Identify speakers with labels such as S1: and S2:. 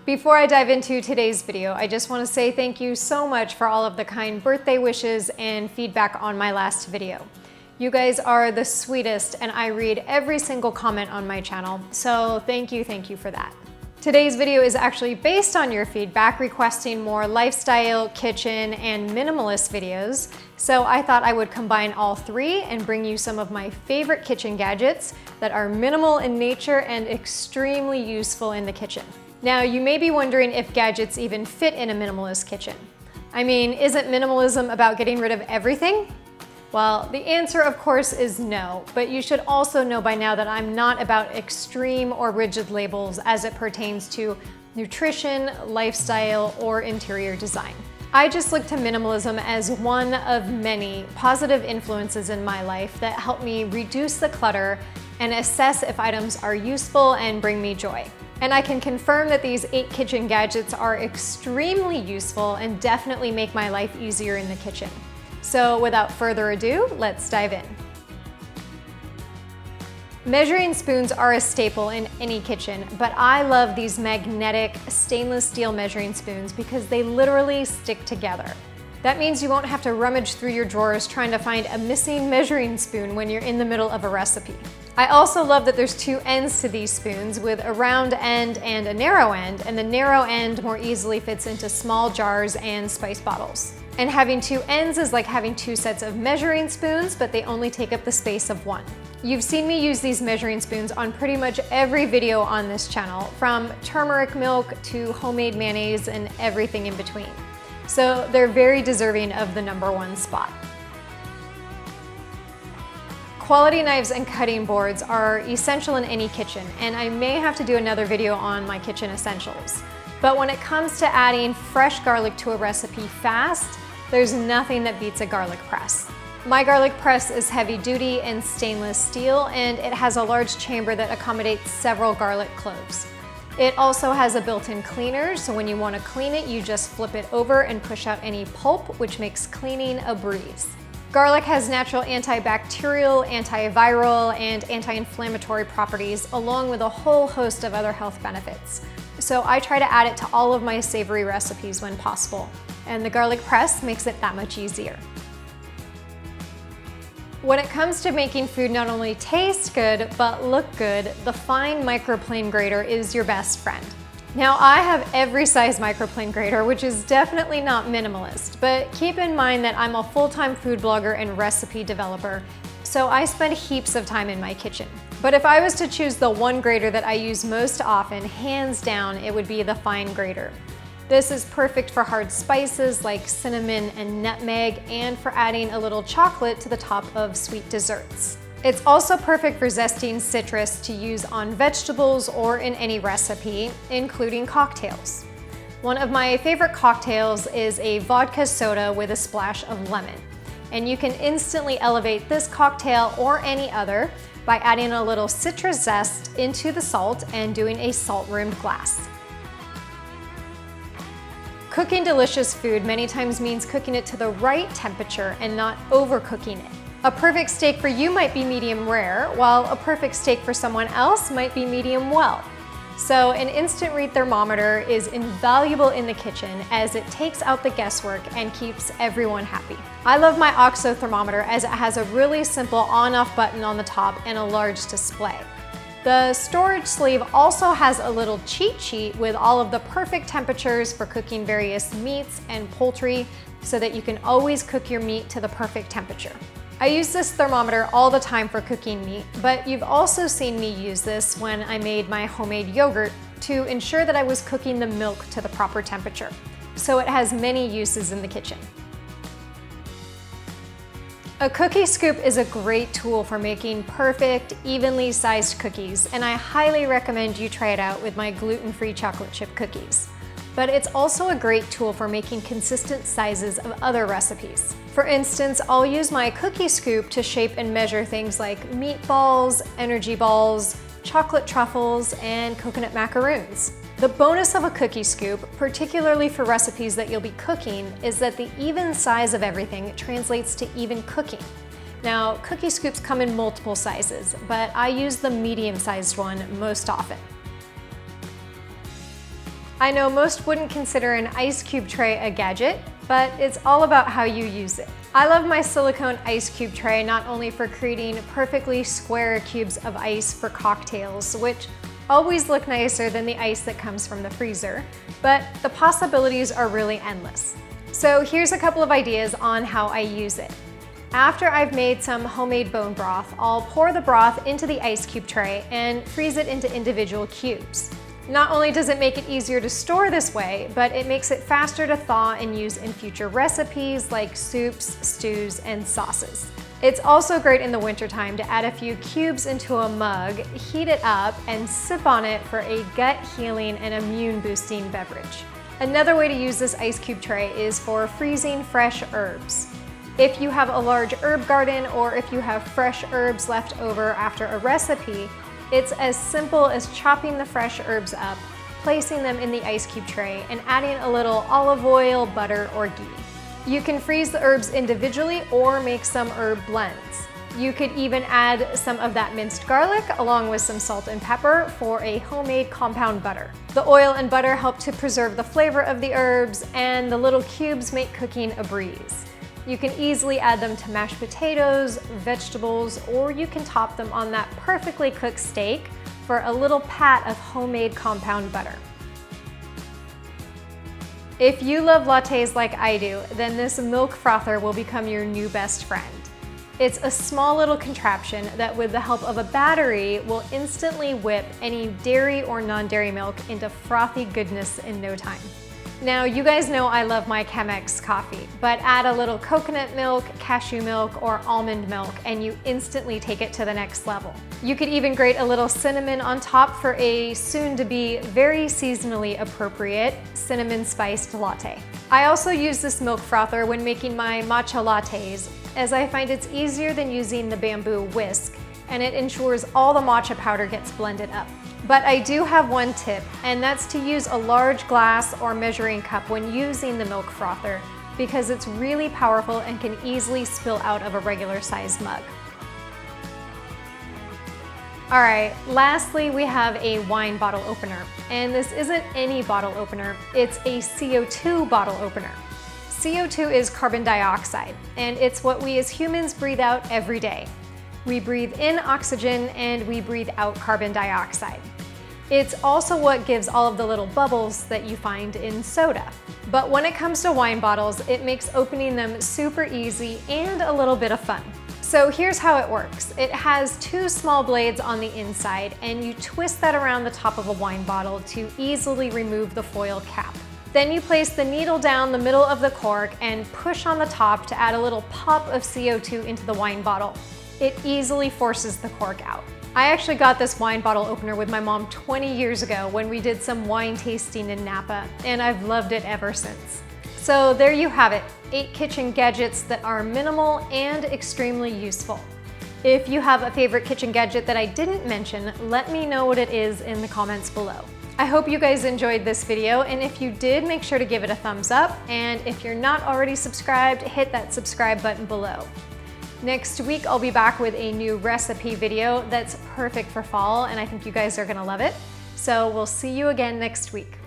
S1: Before I dive into today's video, I just want to say thank you so much for all of the kind birthday wishes and feedback on my last video. You guys are the sweetest, and I read every single comment on my channel, so thank you for that. Today's video is actually based on your feedback requesting more lifestyle, kitchen, and minimalist videos, so I thought I would combine all three and bring you some of my favorite kitchen gadgets that are minimal in nature and extremely useful in the kitchen. Now, you may be wondering if gadgets even fit in a minimalist kitchen. I mean, isn't minimalism about getting rid of everything? Well, the answer of course is no, but you should also know by now that I'm not about extreme or rigid labels as it pertains to nutrition, lifestyle, or interior design. I just look to minimalism as one of many positive influences in my life that help me reduce the clutter and assess if items are useful and bring me joy. And I can confirm that these 8 kitchen gadgets are extremely useful and definitely make my life easier in the kitchen. So without further ado, let's dive in. Measuring spoons are a staple in any kitchen, but I love these magnetic stainless steel measuring spoons because they literally stick together. That means you won't have to rummage through your drawers trying to find a missing measuring spoon when you're in the middle of a recipe. I also love that there's 2 ends to these spoons with a round end and a narrow end, and the narrow end more easily fits into small jars and spice bottles. And having 2 ends is like having 2 sets of measuring spoons, but they only take up the space of 1. You've seen me use these measuring spoons on pretty much every video on this channel, from turmeric milk to homemade mayonnaise and everything in between. So they're very deserving of the #1 spot. Quality knives and cutting boards are essential in any kitchen, and I may have to do another video on my kitchen essentials. But when it comes to adding fresh garlic to a recipe fast, there's nothing that beats a garlic press. My garlic press is heavy duty and stainless steel, and it has a large chamber that accommodates several garlic cloves. It also has a built-in cleaner, so when you want to clean it, you just flip it over and push out any pulp, which makes cleaning a breeze. Garlic has natural antibacterial, antiviral, and anti-inflammatory properties, along with a whole host of other health benefits. So I try to add it to all of my savory recipes when possible, and the garlic press makes it that much easier. When it comes to making food not only taste good, but look good, the fine microplane grater is your best friend. Now, I have every size microplane grater, which is definitely not minimalist, but keep in mind that I'm a full-time food blogger and recipe developer, so I spend heaps of time in my kitchen. But if I was to choose the one grater that I use most often, hands down, it would be the fine grater. This is perfect for hard spices like cinnamon and nutmeg, and for adding a little chocolate to the top of sweet desserts. It's also perfect for zesting citrus to use on vegetables or in any recipe, including cocktails. One of my favorite cocktails is a vodka soda with a splash of lemon. And you can instantly elevate this cocktail or any other by adding a little citrus zest into the salt and doing a salt-rimmed glass. Cooking delicious food many times means cooking it to the right temperature and not overcooking it. A perfect steak for you might be medium rare, while a perfect steak for someone else might be medium well. So an instant read thermometer is invaluable in the kitchen as it takes out the guesswork and keeps everyone happy. I love my OXO thermometer as it has a really simple on-off button on the top and a large display. The storage sleeve also has a little cheat sheet with all of the perfect temperatures for cooking various meats and poultry so that you can always cook your meat to the perfect temperature. I use this thermometer all the time for cooking meat, but you've also seen me use this when I made my homemade yogurt to ensure that I was cooking the milk to the proper temperature. So it has many uses in the kitchen. A cookie scoop is a great tool for making perfect, evenly sized cookies, and I highly recommend you try it out with my gluten-free chocolate chip cookies. But it's also a great tool for making consistent sizes of other recipes. For instance, I'll use my cookie scoop to shape and measure things like meatballs, energy balls, chocolate truffles, and coconut macaroons. The bonus of a cookie scoop, particularly for recipes that you'll be cooking, is that the even size of everything translates to even cooking. Now, cookie scoops come in multiple sizes, but I use the medium-sized one most often. I know most wouldn't consider an ice cube tray a gadget, but it's all about how you use it. I love my silicone ice cube tray not only for creating perfectly square cubes of ice for cocktails, which always look nicer than the ice that comes from the freezer, but the possibilities are really endless. So here's a couple of ideas on how I use it. After I've made some homemade bone broth, I'll pour the broth into the ice cube tray and freeze it into individual cubes. Not only does it make it easier to store this way, but it makes it faster to thaw and use in future recipes like soups, stews, and sauces. It's also great in the wintertime to add a few cubes into a mug, heat it up, and sip on it for a gut-healing and immune-boosting beverage. Another way to use this ice cube tray is for freezing fresh herbs. If you have a large herb garden or if you have fresh herbs left over after a recipe, it's as simple as chopping the fresh herbs up, placing them in the ice cube tray, and adding a little olive oil, butter, or ghee. You can freeze the herbs individually or make some herb blends. You could even add some of that minced garlic along with some salt and pepper for a homemade compound butter. The oil and butter help to preserve the flavor of the herbs, and the little cubes make cooking a breeze. You can easily add them to mashed potatoes, vegetables, or you can top them on that perfectly cooked steak for a little pat of homemade compound butter. If you love lattes like I do, then this milk frother will become your new best friend. It's a small little contraption that with the help of a battery will instantly whip any dairy or non-dairy milk into frothy goodness in no time. Now, you guys know I love my Chemex coffee, but add a little coconut milk, cashew milk, or almond milk, and you instantly take it to the next level. You could even grate a little cinnamon on top for a soon-to-be very seasonally appropriate cinnamon spiced latte. I also use this milk frother when making my matcha lattes, as I find it's easier than using the bamboo whisk, and it ensures all the matcha powder gets blended up. But I do have one tip, and that's to use a large glass or measuring cup when using the milk frother, because it's really powerful and can easily spill out of a regular sized mug. All right, lastly, we have a wine bottle opener, and this isn't any bottle opener, it's a CO2 bottle opener. CO2 is carbon dioxide, and it's what we as humans breathe out every day. We breathe in oxygen and we breathe out carbon dioxide. It's also what gives all of the little bubbles that you find in soda. But when it comes to wine bottles, it makes opening them super easy and a little bit of fun. So here's how it works. It has two small blades on the inside, and you twist that around the top of a wine bottle to easily remove the foil cap. Then you place the needle down the middle of the cork and push on the top to add a little pop of CO2 into the wine bottle. It easily forces the cork out. I actually got this wine bottle opener with my mom 20 years ago when we did some wine tasting in Napa, and I've loved it ever since. So there you have it, 8 kitchen gadgets that are minimal and extremely useful. If you have a favorite kitchen gadget that I didn't mention, let me know what it is in the comments below. I hope you guys enjoyed this video, and if you did, make sure to give it a thumbs up, and if you're not already subscribed, hit that subscribe button below. Next week, I'll be back with a new recipe video that's perfect for fall, and I think you guys are gonna love it. So we'll see you again next week.